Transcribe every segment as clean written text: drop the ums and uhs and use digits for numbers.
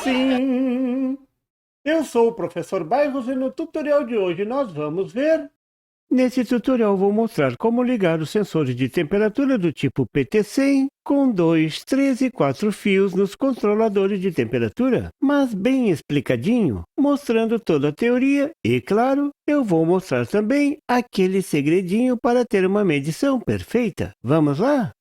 Sim, eu sou o professor Bairros e no tutorial de hoje nós vamos ver... Nesse tutorial vou mostrar como ligar os sensores de temperatura do tipo PT100 com 2, 3 e 4 fios nos controladores de temperatura, mas bem explicadinho, mostrando toda a teoria e, claro, eu vou mostrar também aquele segredinho para ter uma medição perfeita. Vamos lá?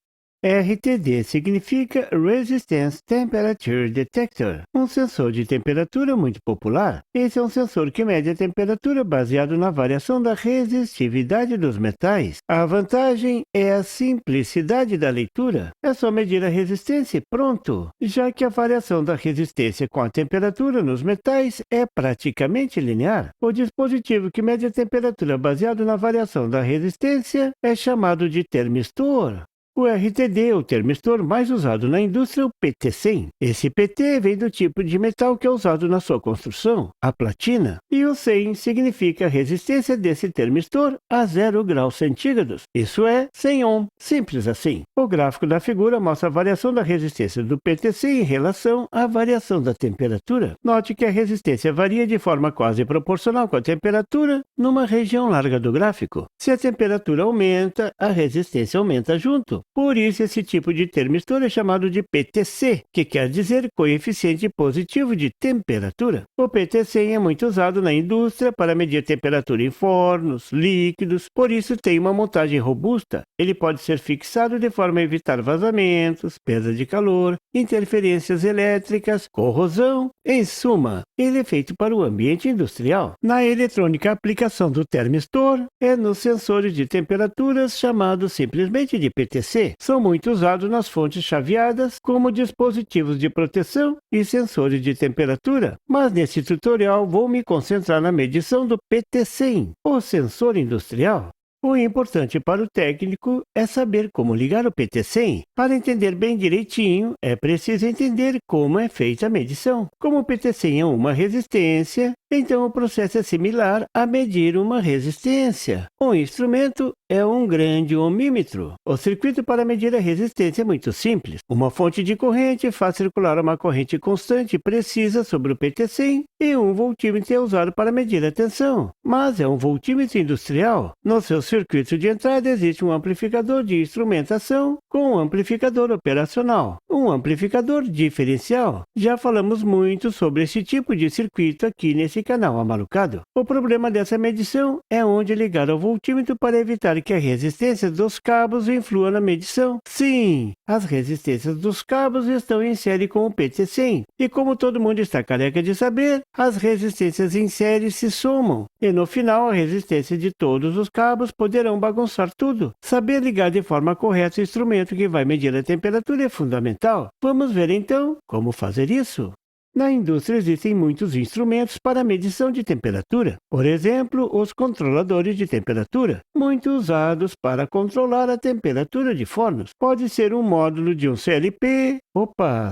RTD significa Resistance Temperature Detector, um sensor de temperatura muito popular. Esse é um sensor que mede a temperatura baseado na variação da resistividade dos metais. A vantagem é a simplicidade da leitura. É só medir a resistência e pronto, já que a variação da resistência com a temperatura nos metais é praticamente linear. O dispositivo que mede a temperatura baseado na variação da resistência é chamado de termistor. O RTD, o termistor mais usado na indústria, é o PT100. Esse PT vem do tipo de metal que é usado na sua construção, a platina, e o 100 significa a resistência desse termistor a 0 graus centígrados. Isso é 100 ohm, simples assim. O gráfico da figura mostra a variação da resistência do PT100 em relação à variação da temperatura. Note que a resistência varia de forma quase proporcional com a temperatura numa região larga do gráfico. Se a temperatura aumenta, a resistência aumenta junto. Por isso, esse tipo de termistor é chamado de PTC, que quer dizer coeficiente positivo de temperatura. O PT100 é muito usado na indústria para medir temperatura em fornos, líquidos, por isso tem uma montagem robusta. Ele pode ser fixado de forma a evitar vazamentos, perda de calor, interferências elétricas, corrosão. Em suma, ele é feito para o ambiente industrial. Na eletrônica, a aplicação do termistor é nos sensores de temperaturas chamados simplesmente de PTC. São muito usados nas fontes chaveadas como dispositivos de proteção e sensores de temperatura. Mas nesse tutorial vou me concentrar na medição do PT100, o sensor industrial. O importante para o técnico é saber como ligar o PT100. Para entender bem direitinho, é preciso entender como é feita a medição. Como o PT100 é uma resistência, então o processo é similar a medir uma resistência. O instrumento é um grande ohmímetro. O circuito para medir a resistência é muito simples. Uma fonte de corrente faz circular uma corrente constante e precisa sobre o PT100 e um voltímetro é usado para medir a tensão. Mas é um voltímetro industrial. No seu circuito de entrada existe um amplificador de instrumentação com um amplificador operacional, um amplificador diferencial. Já falamos muito sobre esse tipo de circuito aqui nesse canal Amalucado. O problema dessa medição é onde ligar ao voltímetro para evitar que a resistência dos cabos influa na medição. Sim, as resistências dos cabos estão em série com o PT100. E como todo mundo está careca de saber, as resistências em série se somam. E no final, a resistência de todos os cabos poderão bagunçar tudo. Saber ligar de forma correta o instrumento que vai medir a temperatura é fundamental. Vamos ver então como fazer isso. Na indústria existem muitos instrumentos para medição de temperatura. Por exemplo, os controladores de temperatura, muito usados para controlar a temperatura de fornos. Pode ser um módulo de um CLP.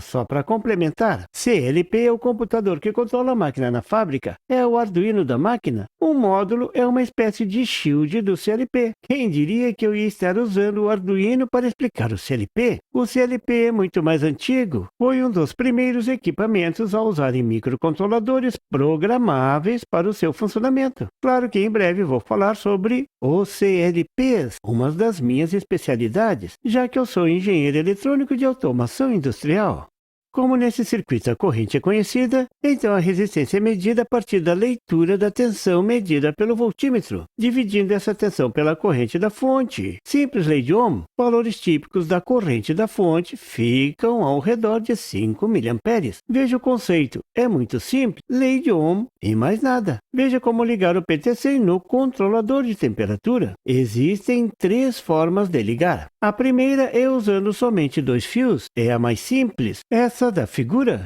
Só para complementar, CLP é o computador que controla a máquina na fábrica. É o Arduino da máquina. Um módulo é uma espécie de shield do CLP. Quem diria que eu ia estar usando o Arduino para explicar o CLP? O CLP é muito mais antigo. Foi um dos primeiros equipamentos a usarem microcontroladores programáveis para o seu funcionamento. Claro que em breve vou falar sobre os CLPs, uma das minhas especialidades, já que eu sou engenheiro eletrônico de automação industrial. Como nesse circuito a corrente é conhecida, então a resistência é medida a partir da leitura da tensão medida pelo voltímetro, dividindo essa tensão pela corrente da fonte. Simples lei de Ohm. Valores típicos da corrente da fonte ficam ao redor de 5 mA. Veja o conceito. É muito simples. Lei de Ohm e mais nada. Veja como ligar o PT100 no controlador de temperatura. Existem 3 formas de ligar. A primeira é usando somente 2 fios. É a mais simples. Essa da figura.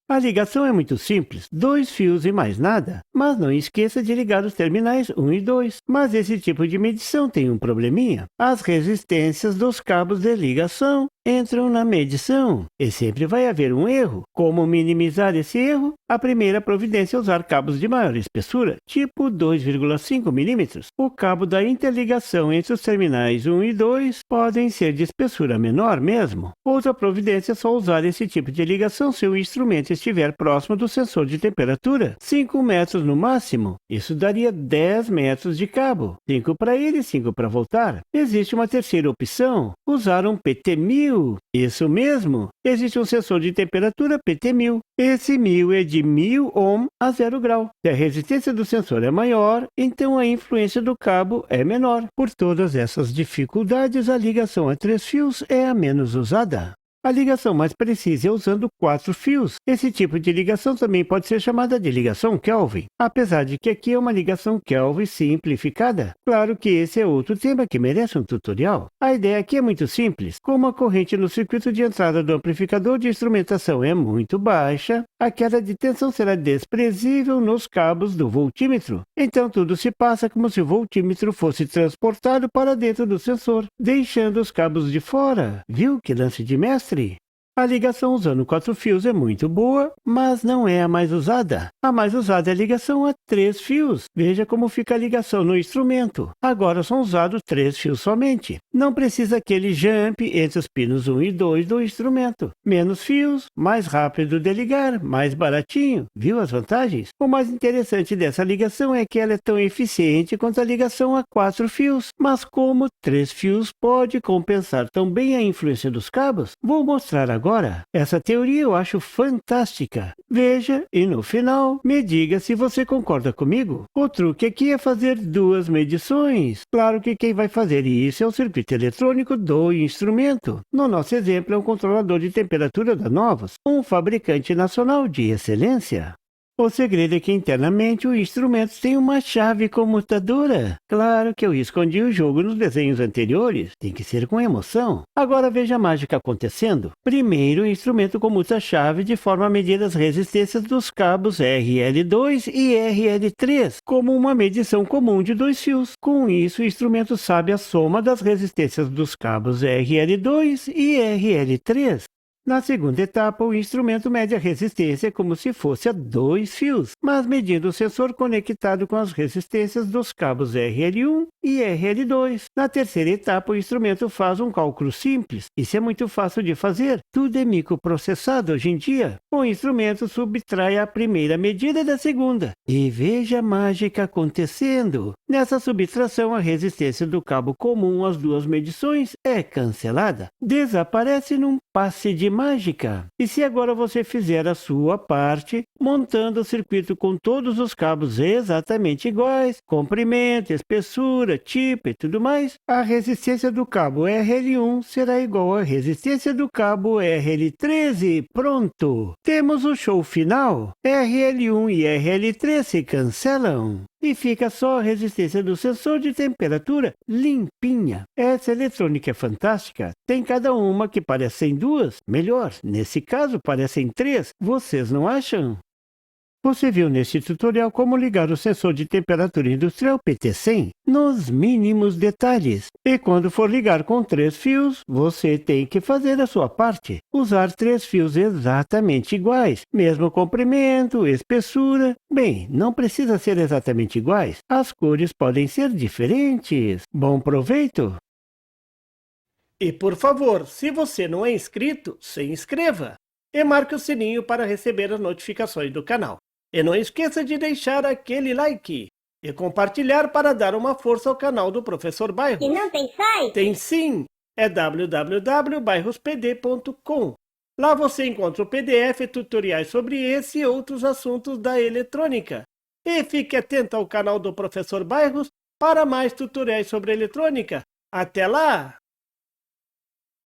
A ligação é muito simples, 2 fios e mais nada, mas não esqueça de ligar os terminais 1 e 2. Mas esse tipo de medição tem um probleminha. As resistências dos cabos de ligação entram na medição e sempre vai haver um erro. Como minimizar esse erro? A primeira providência é usar cabos de maior espessura, tipo 2,5 mm. O cabo da interligação entre os terminais 1 e 2 podem ser de espessura menor mesmo. Outra providência é só usar esse tipo de ligação se o instrumento estiver próximo do sensor de temperatura, 5 metros no máximo. Isso daria 10 metros de cabo, 5 para ir e 5 para voltar. Existe uma terceira opção, usar um PT-1000. Isso mesmo, existe um sensor de temperatura PT-1000. Esse 1000 é de 1000 ohm a 0 grau. Se a resistência do sensor é maior, então a influência do cabo é menor. Por todas essas dificuldades, a ligação a 3 fios é a menos usada. A ligação mais precisa é usando 4 fios. Esse tipo de ligação também pode ser chamada de ligação Kelvin, apesar de que aqui é uma ligação Kelvin simplificada. Claro que esse é outro tema que merece um tutorial. A ideia aqui é muito simples. Como a corrente no circuito de entrada do amplificador de instrumentação é muito baixa, a queda de tensão será desprezível nos cabos do voltímetro. Então tudo se passa como se o voltímetro fosse transportado para dentro do sensor, deixando os cabos de fora. Viu que lance de mestre? A ligação usando 4 fios é muito boa, mas não é a mais usada. A mais usada é a ligação a 3 fios. Veja como fica a ligação no instrumento. Agora são usados 3 fios somente. Não precisa aquele jump entre os pinos 1 e 2 do instrumento. Menos fios, mais rápido de ligar, mais baratinho. Viu as vantagens? O mais interessante dessa ligação é que ela é tão eficiente quanto a ligação a 4 fios. Mas como 3 fios pode compensar tão bem a influência dos cabos, vou mostrar agora. Essa teoria eu acho fantástica. Veja e no final me diga se você concorda comigo. O truque aqui é fazer 2 medições. Claro que quem vai fazer isso é o circuito eletrônico do instrumento. No nosso exemplo é um controlador de temperatura da Novos, um fabricante nacional de excelência. O segredo é que internamente o instrumento tem uma chave comutadora. Claro que eu escondi o jogo nos desenhos anteriores. Tem que ser com emoção. Agora veja a mágica acontecendo. Primeiro, o instrumento comuta a chave de forma a medir as resistências dos cabos RL2 e RL3, como uma medição comum de 2 fios. Com isso, o instrumento sabe a soma das resistências dos cabos RL2 e RL3. Na segunda etapa, o instrumento mede a resistência como se fosse a 2 fios, mas medindo o sensor conectado com as resistências dos cabos RL1 e RL2. Na terceira etapa, o instrumento faz um cálculo simples. Isso é muito fácil de fazer. Tudo é microprocessado hoje em dia. O instrumento subtrai a primeira medida da segunda. E veja a mágica acontecendo. Nessa subtração, a resistência do cabo comum às 2 medições é cancelada. Desaparece num passe de mágica. E se agora você fizer a sua parte, montando o circuito com todos os cabos exatamente iguais, comprimento, espessura, tipo e tudo mais, a resistência do cabo RL1 será igual à resistência do cabo RL13. Pronto! Temos o show final. RL1 e RL3 se cancelam. E fica só a resistência do sensor de temperatura limpinha. Essa eletrônica é fantástica. Tem cada uma que parecem 2. Melhor, nesse caso parecem 3. Vocês não acham? Você viu neste tutorial como ligar o sensor de temperatura industrial PT100 nos mínimos detalhes. E quando for ligar com 3 fios, você tem que fazer a sua parte. Usar 3 fios exatamente iguais, mesmo comprimento, espessura. Bem, não precisa ser exatamente iguais. As cores podem ser diferentes. Bom proveito! E por favor, se você não é inscrito, se inscreva e marque o sininho para receber as notificações do canal. E não esqueça de deixar aquele like e compartilhar para dar uma força ao canal do Professor Bairros. E não tem site? Tem sim! É www.bairrospd.com. Lá você encontra o PDF e tutoriais sobre esse e outros assuntos da eletrônica. E fique atento ao canal do Professor Bairros para mais tutoriais sobre eletrônica. Até lá!